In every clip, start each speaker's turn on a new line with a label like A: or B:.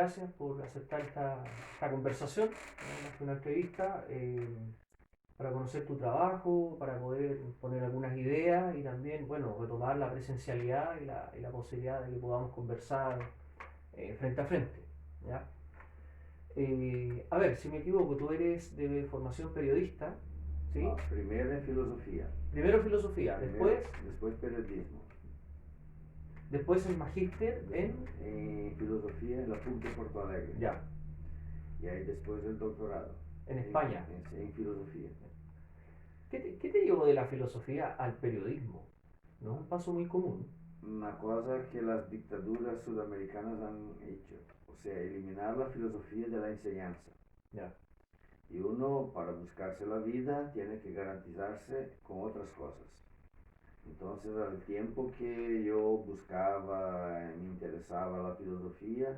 A: gracias por aceptar esta conversación, una entrevista para conocer tu trabajo, para poder poner algunas ideas y también, bueno, retomar la presencialidad y la posibilidad de que podamos conversar frente a frente, ¿ya? A ver, si me equivoco, tú eres de formación periodista, ¿sí?
B: Primero en filosofía.
A: Primero filosofía,
B: Después periodismo.
A: después el magíster
B: En filosofía en la PUC de Porto Alegre.
A: Ya,
B: Y ahí después el doctorado.
A: en España.
B: En filosofía.
A: ¿Qué te llevó de la filosofía al periodismo? No es un paso muy común.
B: Una cosa que las dictaduras sudamericanas han hecho, o sea, eliminar la filosofía de la enseñanza.
A: Ya,
B: Y uno, para buscarse la vida, tiene que garantizarse con otras cosas. Entonces, al tiempo que yo buscaba, me interesaba la filosofía,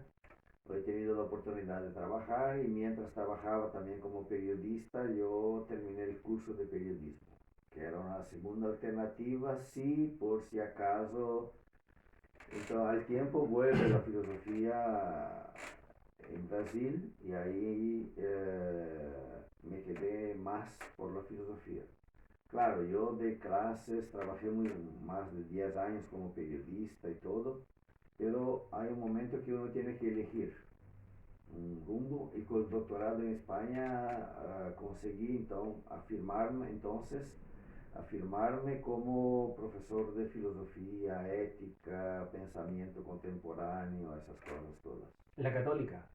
B: he tenido la oportunidad de trabajar y mientras trabajaba también como periodista, yo terminé el curso de periodismo, que era una segunda alternativa, sí, por si acaso. Entonces, al tiempo vuelve la filosofía en Brasil y ahí me quedé más por la filosofía. Claro, yo de clases trabajé más de 10 años como periodista y todo, pero hay un momento que uno tiene que elegir un rumbo y con el doctorado en España conseguí afirmarme como profesor de filosofía, ética, pensamiento contemporáneo, esas cosas todas.
A: la católica.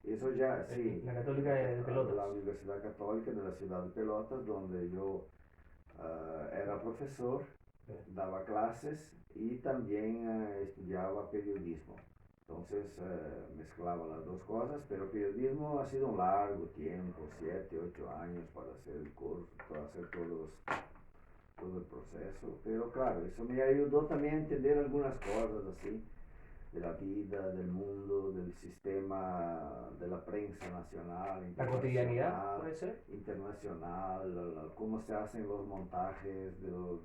B: Eso ya, sí,
A: La católica de Pelotas.
B: la Universidad Católica de la ciudad de Pelotas, donde yo era profesor, daba clases y también estudiaba periodismo. Entonces mezclaba las dos cosas, pero periodismo ha sido un largo tiempo, 7, 8 años para hacer el curso, para hacer todo el proceso. Pero claro, eso me ayudó también a entender algunas cosas así, de la vida, del mundo, del sistema, de la prensa nacional,
A: La cotidianidad, puede ser.
B: internacional, cómo se hacen los montajes de los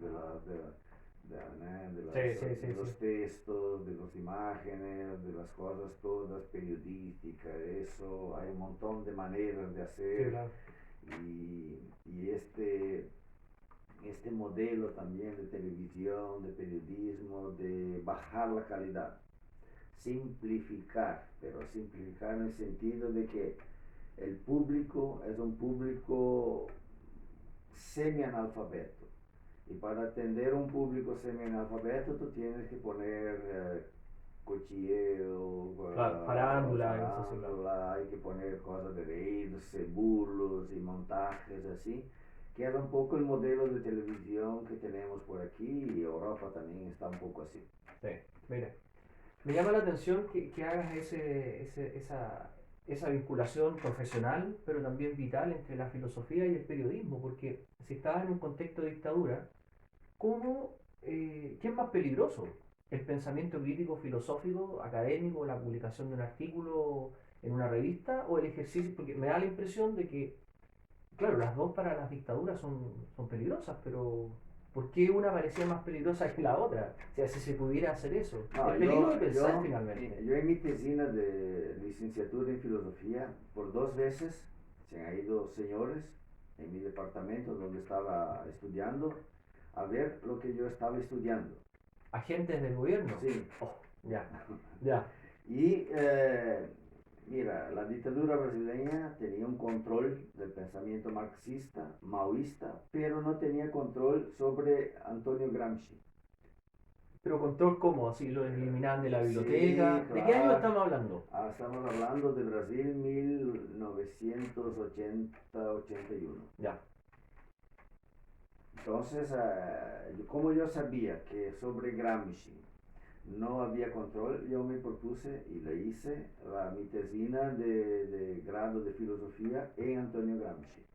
A: Sí.
B: textos, de las imágenes, de las cosas todas periodísticas, eso, hay un montón de maneras de hacer.
A: Sí, claro.
B: Y este modelo también de televisión, de periodismo, de bajar la calidad, simplificar, pero simplificar en el sentido de que el público es un público semi-analfabeto. Y para atender a un público semi-analfabeto tú tienes que poner cochilleo,
A: Claro,
B: farándula, hay que poner cosas de reírse, burlos y montajes así, que era un poco el modelo de televisión que tenemos por aquí y Europa también está un poco así.
A: Sí, mira. Me llama la atención que hagas esa vinculación profesional, pero también vital entre la filosofía y el periodismo, porque si estabas en un contexto de dictadura, ¿qué es más peligroso? ¿El pensamiento crítico, filosófico, académico, la publicación de un artículo en una revista o el ejercicio? Porque me da la impresión de que, claro, las dos para las dictaduras son peligrosas, pero ¿por qué una parecía más peligrosa que la otra? O sea, si se pudiera hacer eso.
B: No,
A: El peligro de pensar finalmente.
B: yo en mi tesina de licenciatura en filosofía, por 2 veces se han ido señores en mi departamento donde estaba estudiando a ver lo que yo estaba estudiando.
A: ¿Agentes del gobierno?
B: Sí.
A: Oh, ya, ya.
B: Y mira, la dictadura brasileña tenía un control del pensamiento marxista, maoísta, pero no tenía control sobre Antonio Gramsci.
A: Pero control cómo, así lo eliminaban de la
B: Sí,
A: biblioteca. ¿De qué año
B: claro.
A: estamos hablando?
B: Estamos hablando de Brasil 1980-81.
A: Ya.
B: Entonces, como yo sabía que sobre Gramsci no había control, yo me propuse y le hice mi tesina de grado de filosofía en Antonio Gramsci.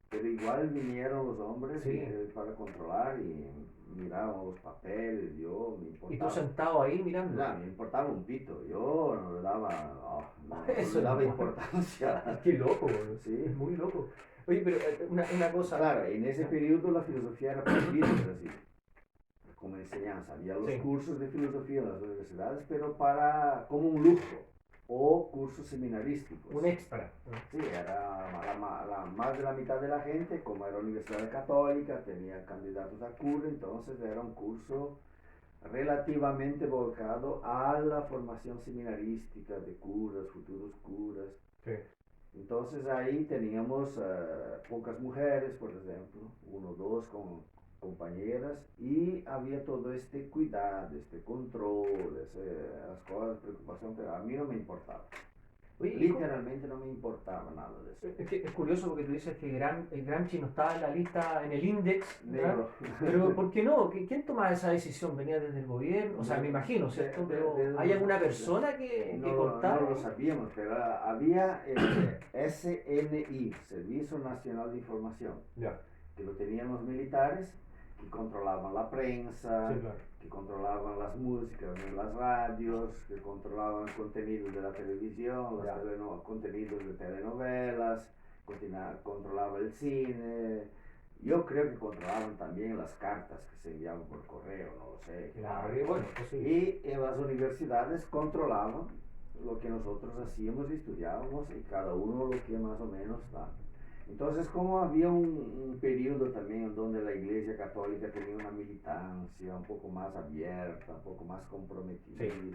B: Pero igual vinieron los hombres
A: Sí.
B: para controlar y miraban los papeles, yo me
A: ¿Y tú
B: importaba.
A: sentado ahí mirando?
B: No, me importaba un pito, yo no le daba, no
A: Eso
B: le daba
A: no.
B: importancia.
A: Qué loco, boludo.
B: Sí.
A: Es muy loco. Oye, pero una cosa.
B: Claro, en ese periodo la filosofía era prohibida en Brasil, como enseñanza. Había los
A: Sí.
B: cursos de filosofía en las universidades, pero como un lujo. o cursos seminarísticos.
A: Un extra.
B: Sí, era más de la mitad de la gente, como era Universidad Católica, tenía candidatos a cura, entonces era un curso relativamente volcado a la formación seminarística de curas, futuros curas.
A: Sí.
B: Entonces ahí teníamos pocas mujeres, por ejemplo, uno o dos compañeras, y había todo este cuidado, este control, las cosas, preocupación, pero a mí no me importaba.
A: Oye,
B: Literalmente no me importaba nada de eso.
A: es curioso porque tú dices que el Gramsci no estaba en la lista, en el índice,
B: Negro.
A: pero ¿por qué no? ¿Quién tomaba esa decisión? ¿Venía desde el gobierno? O sea, me imagino, ¿cierto? Pero ¿hay alguna persona que cortara?
B: No lo sabíamos, pero había el SNI, Servicio Nacional de Información,
A: Ya.
B: que lo tenían los militares, que controlaban la prensa,
A: Sí, claro.
B: que controlaban las músicas en las radios, que controlaban contenidos de la televisión, contenidos de telenovelas, controlaba el cine. Yo creo que controlaban también las cartas que se enviaban por correo, no lo sé.
A: Claro, y bueno, pues sí.
B: Y en las universidades controlaban lo que nosotros hacíamos y estudiábamos, y cada uno lo que más o menos da. Entonces, como había un periodo también en donde la Iglesia Católica tenía una militancia un poco más abierta, un poco más comprometida,
A: Sí.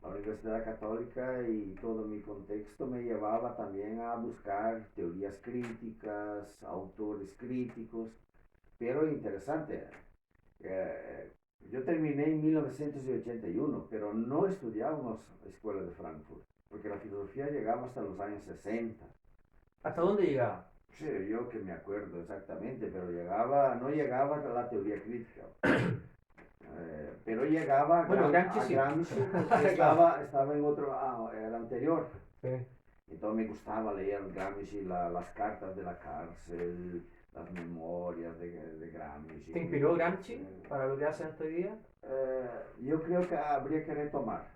B: la Universidad Católica y todo mi contexto me llevaba también a buscar teorías críticas, autores críticos, pero interesante. Eh, yo terminé en 1981, pero no estudiábamos Escuela de Frankfurt, porque la filosofía llegaba hasta los años 60.
A: ¿Hasta dónde llegaba?
B: Sí, yo que me acuerdo exactamente, pero no llegaba a la teoría crítica. Pero llegaba
A: Bueno, Gramsci
B: a
A: sí.
B: Gramsci porque estaba en otro, era anterior.
A: Sí.
B: Entonces me gustaba leer Gramsci, las cartas de la cárcel, las memorias de Gramsci.
A: ¿Te inspiró Gramsci para lo que hacen hoy día?
B: Yo creo que habría que retomarlo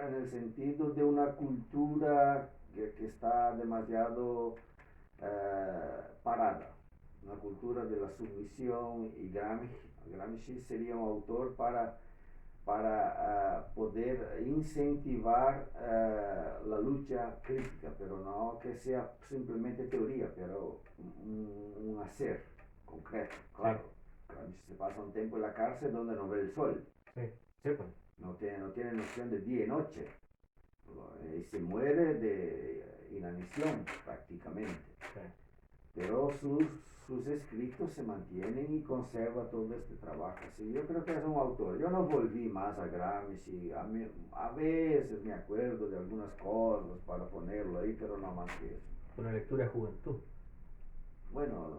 B: en el sentido de una cultura que está demasiado parada, una cultura de la sumisión, y Gramsci sería un autor para poder incentivar la lucha crítica, pero no que sea simplemente teoría, pero un hacer concreto, claro. Sí. Gramsci se pasa un tiempo en la cárcel donde no ve el sol.
A: Sí, sí, pues.
B: No tiene noción de día y noche. Y se muere de inanición prácticamente.
A: Sí.
B: Pero sus escritos se mantienen y conserva todo este trabajo. Así, yo creo que es un autor. Yo no volví más a Gramsci. A veces me acuerdo de algunas cosas para ponerlo ahí, pero no más que eso.
A: Una lectura de juventud.
B: Bueno,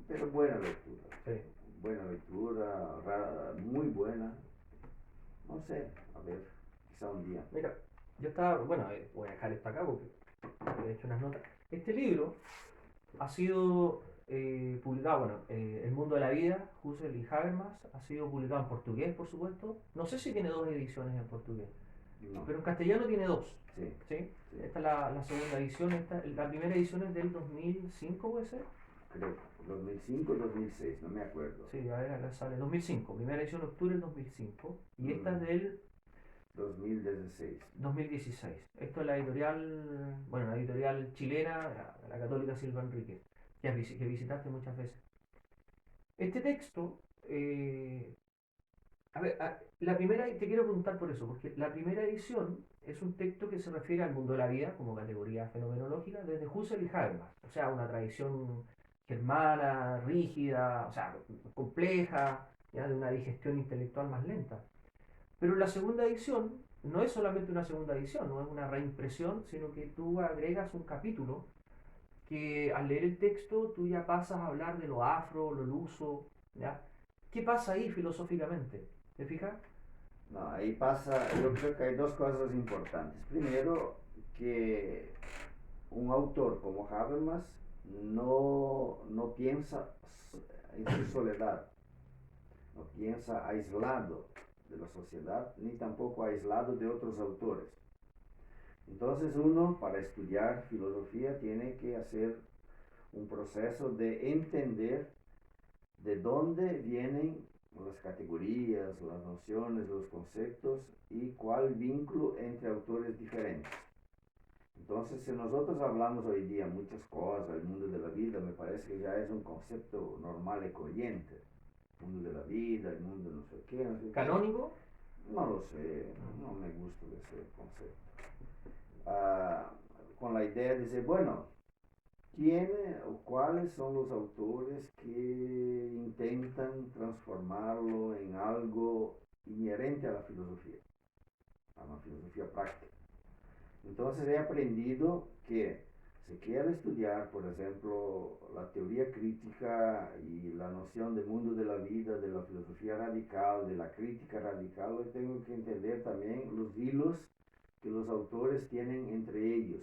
B: pero buena lectura.
A: Sí.
B: Buena lectura, muy buena. No sé, a ver, quizá un día.
A: Mira, yo estaba, bueno, voy a dejar esto acá porque he hecho unas notas. Este libro ha sido publicado, bueno, El mundo de la vida, Husserl y Habermas, ha sido publicado en portugués, por supuesto. No sé si tiene dos ediciones en portugués,
B: No.
A: pero en castellano tiene dos.
B: Sí.
A: ¿Sí? Sí. Esta es la segunda edición, la primera edición es del 2005, ¿puede ser?
B: Creo, 2005 o 2006, no me acuerdo.
A: Sí, a ver, acá sale 2005, primera edición octubre del 2005, y esta es del
B: 2016.
A: 2016. Esto es la editorial, bueno, la editorial chilena, la católica Silva Enríquez, que visitaste muchas veces. Este texto, a ver, la primera, te quiero preguntar por eso, porque la primera edición es un texto que se refiere al mundo de la vida como categoría fenomenológica desde Husserl y Habermas, o sea, una tradición germana, rígida, o sea, compleja, ya de una digestión intelectual más lenta. Pero la segunda edición no es solamente una segunda edición, no es una reimpresión, sino que tú agregas un capítulo que al leer el texto tú ya pasas a hablar de lo afro, lo luso, ¿ya? ¿Qué pasa ahí filosóficamente? ¿Te fijas?
B: No, ahí pasa, yo creo que hay dos cosas importantes. Primero, que un autor como Habermas no piensa en su soledad, no piensa aislado de la sociedad, ni tampoco aislado de otros autores. Entonces uno, para estudiar filosofía, tiene que hacer un proceso de entender de dónde vienen las categorías, las nociones, los conceptos y cuál vínculo entre autores diferentes. Entonces, si nosotros hablamos hoy día muchas cosas, el mundo de la vida, me parece que ya es un concepto normal y corriente. El mundo de la vida, el mundo no sé qué, no sé qué.
A: ¿Canónico?
B: No lo sé, no me gusta ese concepto. Ah, con la idea de decir, bueno, ¿quién o cuáles son los autores que intentan transformarlo en algo inherente a la filosofía práctica? Entonces he aprendido que si quiero estudiar, por ejemplo, la teoría crítica y la noción del mundo de la vida, de la filosofía radical, de la crítica radical, yo tengo que entender también los hilos que los autores tienen entre ellos.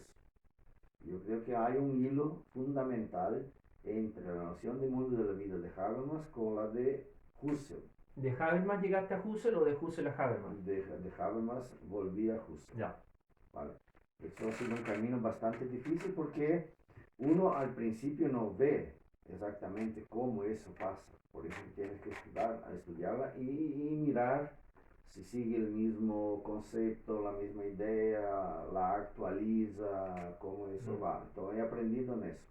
B: Yo creo que hay un hilo fundamental entre la noción del mundo de la vida de Habermas con la de Husserl.
A: ¿De Habermas llegaste a Husserl o de Husserl a Habermas?
B: De Habermas volví a Husserl.
A: Ya.
B: Vale. Eso ha sido un camino bastante difícil porque uno al principio no ve exactamente cómo eso pasa. Por eso tienes que estudiarla y mirar si sigue el mismo concepto, la misma idea, la actualiza, cómo eso va. Entonces he aprendido en eso.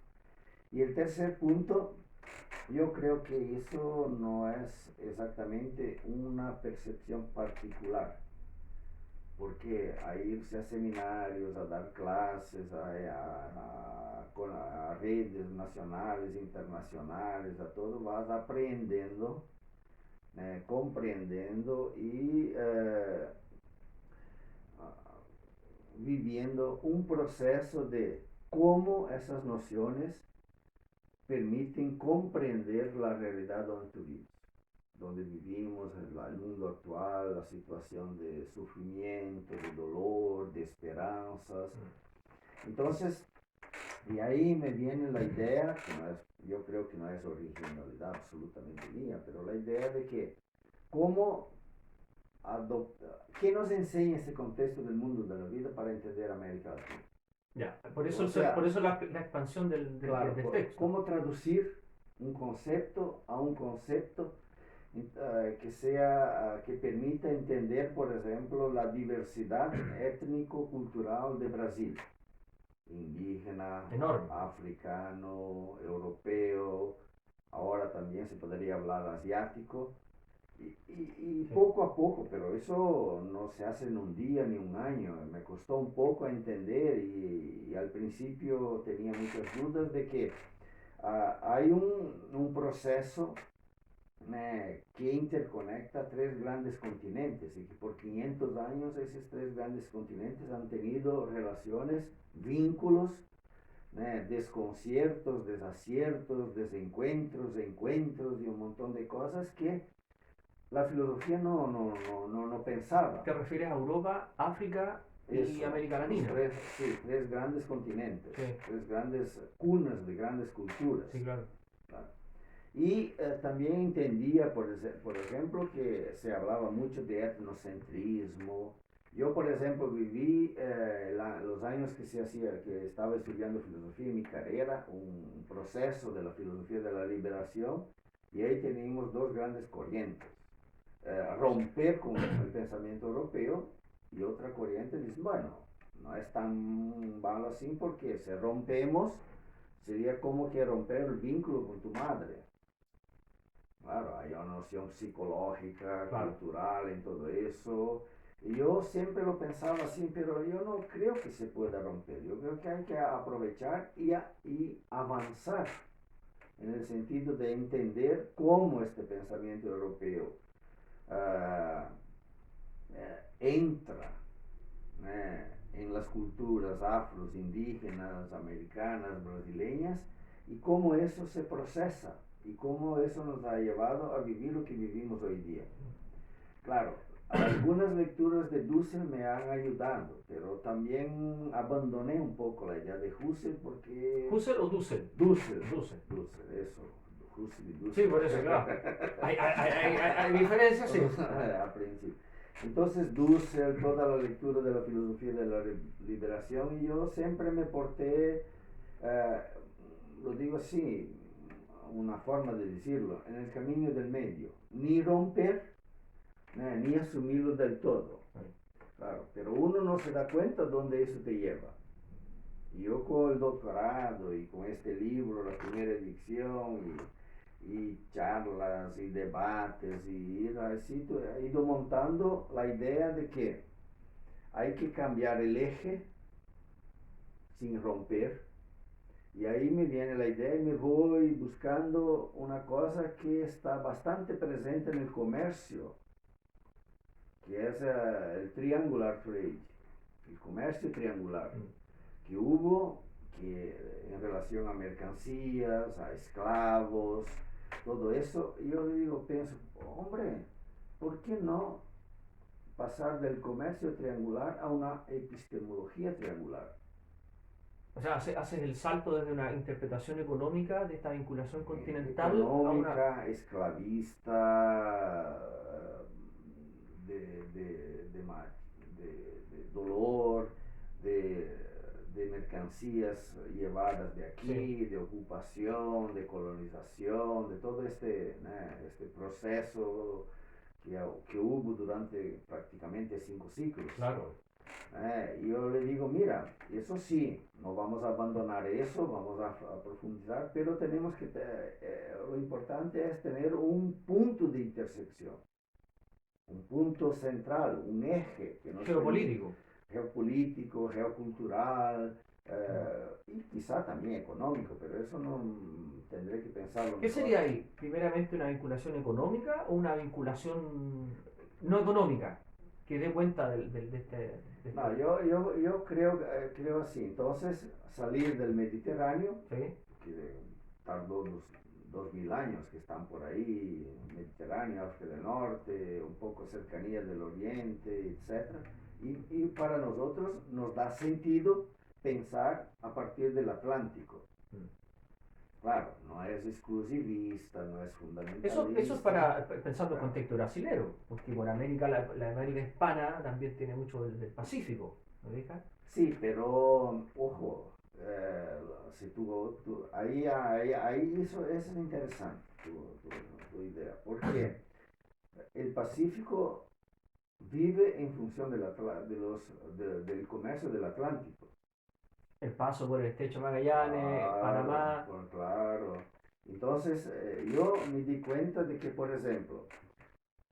B: Y el tercer punto, yo creo que eso no es exactamente una percepción particular, porque a irse a seminarios, a dar clases, a redes nacionales, internacionales, a todo, vas aprendiendo, comprendiendo y viviendo un proceso de cómo esas nociones permiten comprender la realidad donde vivimos, el mundo actual, la situación de sufrimiento, de dolor, de esperanzas. Entonces, y ahí me viene la idea, que no es, yo creo que no es originalidad absolutamente mía, pero la idea de que cómo ¿qué nos enseña ese contexto del mundo de la vida para entender América Latina?
A: Ya, por eso,
B: O sea,
A: por eso la expansión del
B: claro,
A: del texto.
B: ¿cómo traducir un concepto a un concepto que permita entender, por ejemplo, la diversidad étnico-cultural de Brasil? Indígena,
A: Enorme.
B: africano, europeo, ahora también se podría hablar asiático. Y
A: Sí.
B: poco a poco, pero eso no se hace en un día ni un año. Me costó un poco entender y al principio tenía muchas dudas de que hay un proceso que interconecta tres grandes continentes y que por 500 años esos tres grandes continentes han tenido relaciones, vínculos, desconciertos, desaciertos, desencuentros, encuentros y un montón de cosas que la filosofía no pensaba.
A: ¿Te refieres a Europa, África y
B: Eso,
A: América Latina?
B: Tres grandes continentes,
A: Sí.
B: tres grandes cunas de grandes culturas.
A: Sí, claro.
B: Y también entendía, por ejemplo, que se hablaba mucho de etnocentrismo. Yo, por ejemplo, viví los años que estaba estudiando filosofía en mi carrera, un proceso de la filosofía de la liberación, y ahí teníamos dos grandes corrientes. Romper con el pensamiento europeo, y otra corriente dice, bueno, no es tan malo así porque si rompemos, sería como que romper el vínculo con tu madre. Claro, hay una noción psicológica,
A: Claro,
B: cultural en todo eso. Y yo siempre lo pensaba así, pero yo no creo que se pueda romper. Yo creo que hay que aprovechar y avanzar en el sentido de entender cómo este pensamiento europeo entra en las culturas afros, indígenas, americanas, brasileñas, y cómo eso se procesa y cómo eso nos ha llevado a vivir lo que vivimos hoy día. Claro, algunas lecturas de Dussel me han ayudado, pero también abandoné un poco la idea de Husserl porque...
A: ¿Husserl o Dussel?
B: Dussel,
A: Dussel.
B: eso. Husserl y Dussel.
A: Sí, por eso, claro. Hay diferencias, sí.
B: A principio. Entonces Dussel, toda la lectura de la filosofía de la liberación, y yo siempre me porté, lo digo así, una forma de decirlo, en el camino del medio, ni romper, ni asumirlo del todo. Claro, pero uno no se da cuenta dónde eso te lleva. Y yo con el doctorado y con este libro, la primera edición, y charlas y debates, y ir así, he ido montando la idea de que hay que cambiar el eje sin romper. Y ahí me viene la idea y me voy buscando una cosa que está bastante presente en el comercio, que es el triangular trade, el comercio triangular, que hubo que en relación a mercancías, a esclavos, todo eso. Y yo le digo, pienso, hombre, ¿por qué no pasar del comercio triangular a una epistemología triangular?
A: O sea, haces el salto desde una interpretación económica de esta vinculación continental a una...
B: Económica, esclavista, de, de, de, de dolor, de mercancías llevadas de aquí,
A: Sí,
B: de ocupación, de colonización, de todo este proceso que hubo durante prácticamente 5 siglos.
A: claro.
B: Y yo le digo, mira, eso sí, no vamos a abandonar eso, vamos a profundizar, pero tenemos que, lo importante es tener un punto de intersección, un punto central, un eje que nos permite,
A: Geopolítico.
B: geopolítico, geocultural, y quizá también económico, pero eso no tendré que pensarlo
A: ¿Qué
B: mejor.
A: sería ahí? ¿Primeramente una vinculación económica o una vinculación no económica que dé cuenta de
B: No,
A: este...
B: yo creo así. Entonces, salir del Mediterráneo,
A: ¿Sí?
B: que tardó 2000 años que están por ahí, Mediterráneo, África del Norte, un poco cercanía del Oriente, etcétera. Y para nosotros nos da sentido pensar a partir del Atlántico.
A: Mm.
B: Claro, no es exclusivista, no es
A: Eso es
B: fundamentalista.
A: para pensando en
B: Claro.
A: contexto brasilero, porque por América, la América hispana también tiene mucho del Pacífico, ¿no dejas?
B: Sí, pero ojo, si ahí eso es interesante, tu idea, porque el Pacífico vive en función del comercio del Atlántico.
A: El paso por el estrecho de Magallanes,
B: Claro,
A: Panamá,
B: claro. Entonces, yo me di cuenta de que, por ejemplo,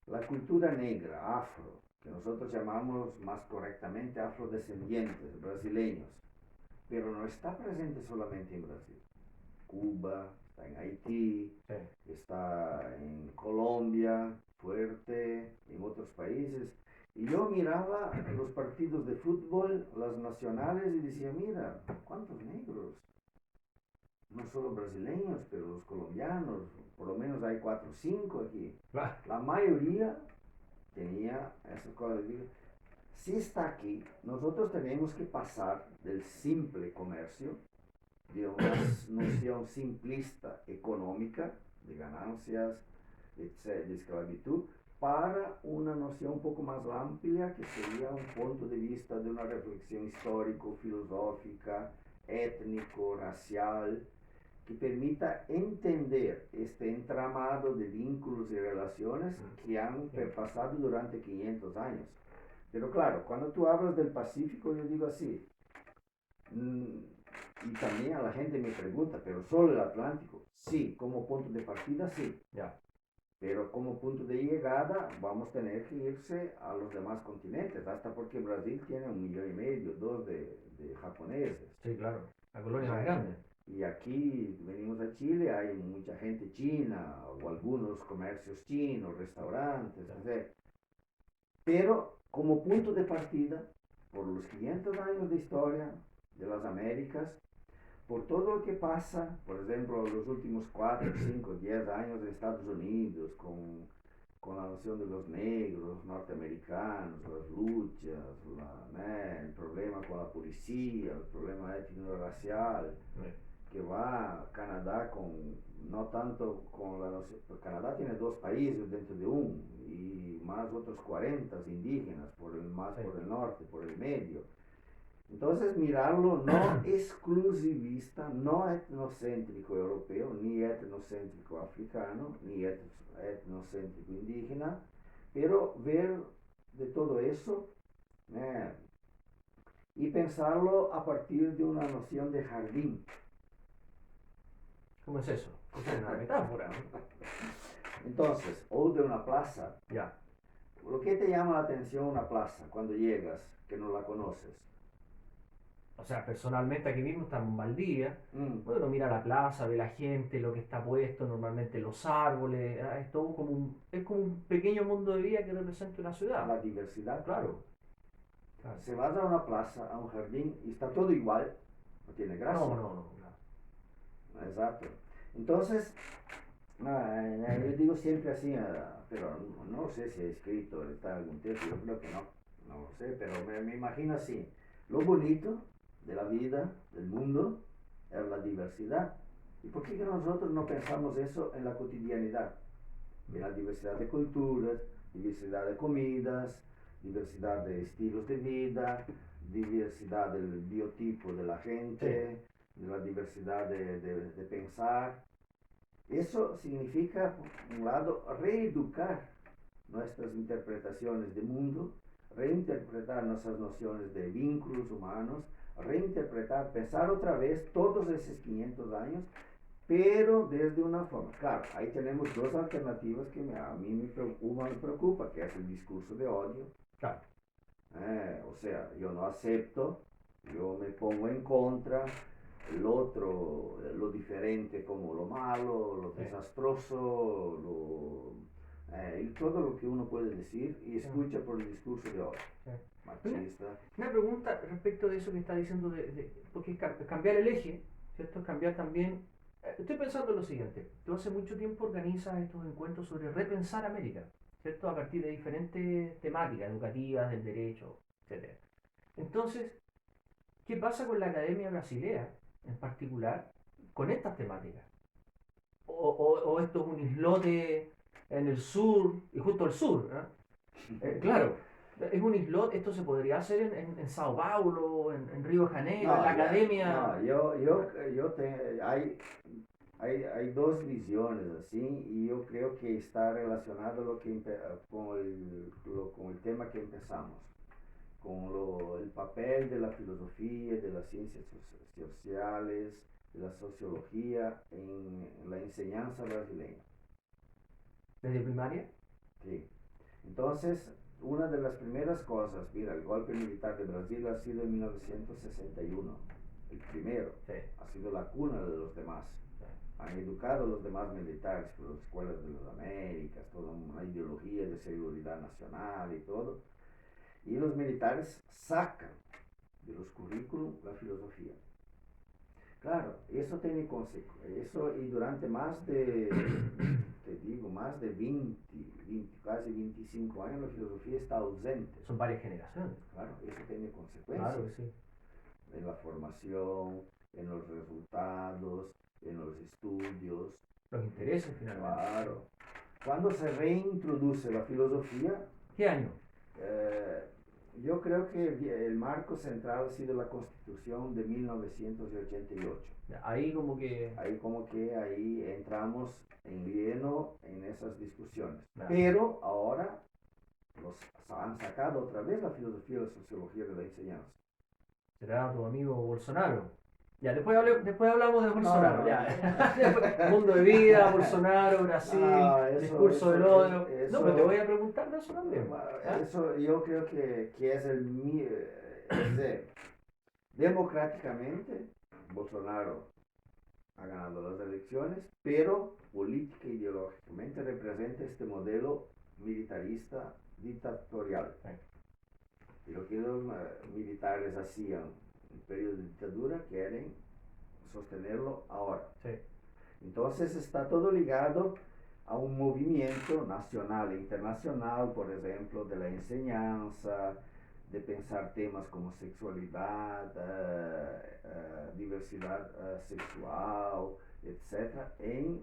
B: la cultura negra, afro, que nosotros llamamos más correctamente afrodescendientes, brasileños, pero no está presente solamente en Brasil. Cuba, está en Haití,
A: sí.
B: está en Colombia, fuerte, en otros países. Y yo miraba los partidos de fútbol, las nacionales, y decía, mira, ¿cuántos negros? No solo brasileños, pero los colombianos, por lo menos hay 4 o 5 aquí.
A: Claro.
B: La mayoría tenía esas cosas. Digo, si está aquí, nosotros tenemos que pasar del simple comercio, de una noción simplista económica, de ganancias, de esclavitud, para una noción un poco más amplia, que sería un punto de vista de una reflexión histórico, filosófica, étnico, racial, que permita entender este entramado de vínculos y relaciones que han perpasado durante 500 años. Pero claro, cuando tú hablas del Pacífico, yo digo así, y también a la gente me pregunta, ¿pero solo el Atlántico? Sí, como punto de partida, sí.
A: Ya.
B: Pero como punto de llegada vamos a tener que irse a los demás continentes, hasta porque Brasil tiene 1,5 millones, 2 de japoneses.
A: Sí, claro. La colonia más
B: Eh,
A: grande.
B: y aquí venimos a Chile, hay mucha gente china, o algunos comercios chinos, restaurantes, no sé. Pero como punto de partida, por los 500 años de historia de las Américas, por todo lo que pasa, por ejemplo, los últimos 4, 5, 10 años en Estados Unidos, con la noción de los negros norteamericanos, las luchas, el problema con la policía, el problema étnico-racial, que va Canadá con, no tanto con la noción, Canadá tiene 2 países dentro de y más otros 40 indígenas, más por el norte, por el medio. Entonces, mirarlo no exclusivista, no etnocéntrico europeo, ni etnocéntrico africano, ni etnocéntrico indígena, pero ver de todo eso eh, y pensarlo a partir de una noción de jardín.
A: ¿Cómo es eso? Es una metáfora, ¿no?
B: Entonces, o de una plaza.
A: Ya.
B: ¿Lo que te llama la atención una plaza cuando llegas, que no la conoces?
A: O sea, personalmente aquí mismo estamos en Valdivia.
B: Mm,
A: Bueno, mira la plaza, ve la gente, lo que está puesto, normalmente los árboles. Es todo es como un pequeño mundo de vida que representa una ciudad.
B: la diversidad.
A: Claro, claro.
B: Se vas a una plaza, a un jardín y está todo igual, no tiene
A: No,
B: gracia.
A: no, no, claro.
B: Exacto. Entonces, yo digo siempre así, pero no sé si he escrito, está en algún texto, yo creo que no, no lo sé, pero me imagino así. Lo bonito de la vida, del mundo, es la diversidad. ¿Y por qué que nosotros no pensamos eso en la cotidianidad? En la diversidad de culturas, diversidad de comidas, diversidad de estilos de vida, diversidad del biotipo de la gente,
A: Sí,
B: de la diversidad de pensar. Eso significa, por un lado, reeducar nuestras interpretaciones de mundo, reinterpretar nuestras nociones de vínculos humanos, reinterpretar, pensar otra vez todos esos 500 años, pero desde una forma. Claro, ahí tenemos dos alternativas que a mí me preocupa, que es el discurso de odio.
A: claro.
B: O sea, yo no acepto, yo me pongo en contra, el otro, lo diferente como lo malo, lo
A: Sí,
B: desastroso, y todo lo que uno puede decir y
A: sí,
B: escucha por el discurso de odio,
A: sí.
B: machista.
A: Una pregunta respecto de eso que está diciendo, porque es cambiar el eje, ¿cierto? Es cambiar también. Estoy pensando en lo siguiente. Tú hace mucho tiempo organizas estos encuentros sobre repensar América, ¿cierto? A partir de diferentes temáticas educativas, del derecho, etcétera. Entonces, ¿qué pasa con la academia brasilera, en particular, con estas temáticas? O esto es un islote en el sur, y justo el sur, ¿no? Claro, es un islote, esto se podría hacer en Sao Paulo, en Río de Janeiro, en la
B: No, ya,
A: academia.
B: no, hay dos visiones así y yo creo que está relacionado con el tema que empezamos, con el papel de la filosofía, de las ciencias sociales, de la sociología en la enseñanza brasileña.
A: ¿Desde primaria?
B: Sí. Entonces, una de las primeras cosas, mira, el golpe militar de Brasil ha sido en 1961, el primero,
A: Sí,
B: ha sido la cuna de los demás.
A: sí.
B: Han educado a los demás militares por las escuelas de las Américas, toda una ideología de seguridad nacional y todo. Y los militares sacan de los currículum la filosofía. Claro, eso tiene consecuencias. Eso y durante más de, te digo, más de 20, casi 25 años la filosofía está ausente.
A: Son varias generaciones.
B: Claro, eso tiene consecuencias
A: Claro que sí.
B: en la formación, en los resultados, en los estudios.
A: Los intereses finalmente.
B: Claro. Cuando se reintroduce la filosofía,
A: ¿Qué año?
B: eh, yo creo que el marco central ha sido la Constitución de 1988.
A: Ahí como que.
B: Ahí como que ahí entramos en lleno en esas discusiones.
A: Nah,
B: Pero ahora los han sacado otra vez la filosofía y la sociología de la enseñanza.
A: será tu amigo Bolsonaro. Ya, después hablamos de
B: No,
A: Bolsonaro.
B: no,
A: Ya. Mundo de vida, Bolsonaro, Brasil,
B: no,
A: discurso del odio. No, pero te
B: eso,
A: voy a preguntar de eso también. ¿Ah?
B: eso yo creo que es democráticamente Bolsonaro ha ganado las elecciones, pero política e ideológicamente representa este modelo militarista dictatorial.
A: Sí,
B: Y lo que los militares hacían en periodo de dictadura quieren sostenerlo ahora.
A: sí.
B: Entonces está todo ligado a un movimiento nacional e internacional, por ejemplo, de la enseñanza, de pensar temas como sexualidad, diversidad sexual, etcétera, en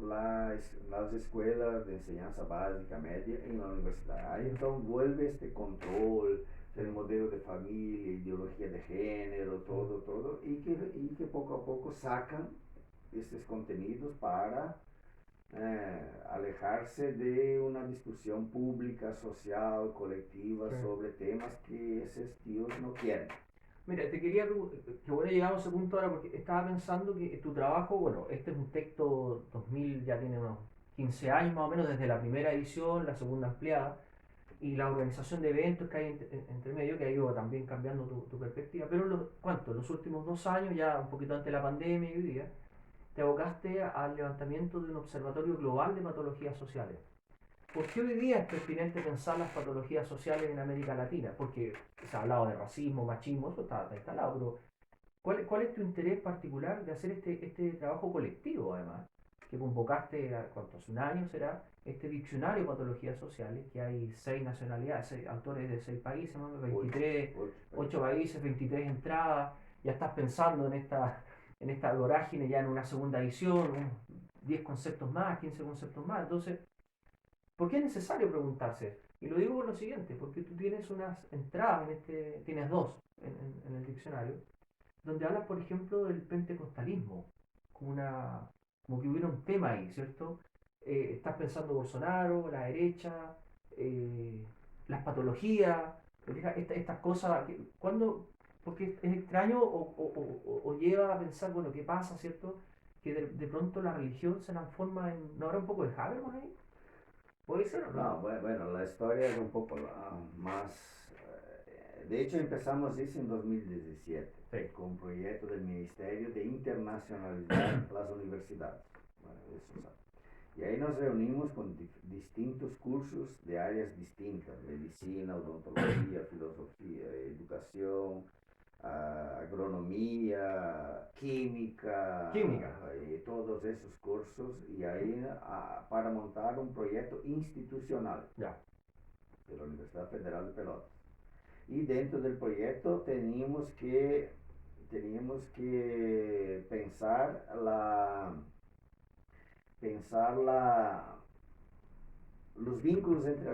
B: las escuelas de enseñanza básica, media, en la universidad. Ahí entonces vuelve este control, el modelo de familia, ideología de género, todo, y que poco a poco sacan estos contenidos para alejarse de una discusión pública, social, colectiva
A: Sí.
B: sobre temas que esos tíos no quieren.
A: Mira, te quería que bueno, llegamos a ese punto ahora porque estaba pensando que tu trabajo, bueno, este es un texto 2000, ya tiene unos 15 años más o menos desde la primera edición, la segunda ampliada, y la organización de eventos que hay entre medio, que ha ido también cambiando tu perspectiva, pero ¿cuánto? Los últimos 2 años, ya un poquito antes de la pandemia y hoy día, te abocaste al levantamiento de un observatorio global de patologías sociales. ¿Por qué hoy día es pertinente pensar las patologías sociales en América Latina? Porque se ha hablado de racismo, machismo, eso está instalado, pero ¿cuál es tu interés particular de hacer este trabajo colectivo, además? Que convocaste, ¿cuánto? Hace un año será, este diccionario de patologías sociales, que hay 6 nacionalidades, autores de 6 países, ¿no? 23,
B: Ocho,
A: 8 países, 23 entradas, ya estás pensando en esta vorágine ya en una segunda edición, unos 10 conceptos más, 15 conceptos más, entonces ¿por qué es necesario preguntarse? Y lo digo por lo siguiente, porque tú tienes unas entradas, tienes dos en el diccionario, donde hablas, por ejemplo, del pentecostalismo, como que hubiera un tema ahí, ¿cierto? Estás pensando Bolsonaro, la derecha, eh, las patologías, estas cosas, porque es extraño o lleva a pensar, bueno, ¿qué pasa, ¿cierto? Que de pronto la religión se transforma en... ¿No habrá un poco de Habermas ahí? ¿Puede ser o no?
B: No, bueno, la historia es un poco más... de hecho, empezamos eso en 2017,
A: Sí.
B: con un proyecto del Ministerio de internacionalizar las universidades. Bueno, eso sabe. Y ahí nos reunimos con distintos cursos de áreas distintas, medicina, odontología, filosofía, educación, agronomía, química,
A: Química.
B: todos esos cursos, y ahí para montar un proyecto institucional
A: Ya.
B: de la Universidad Federal de Pelotas. Y dentro del proyecto teníamos que pensar los vínculos entre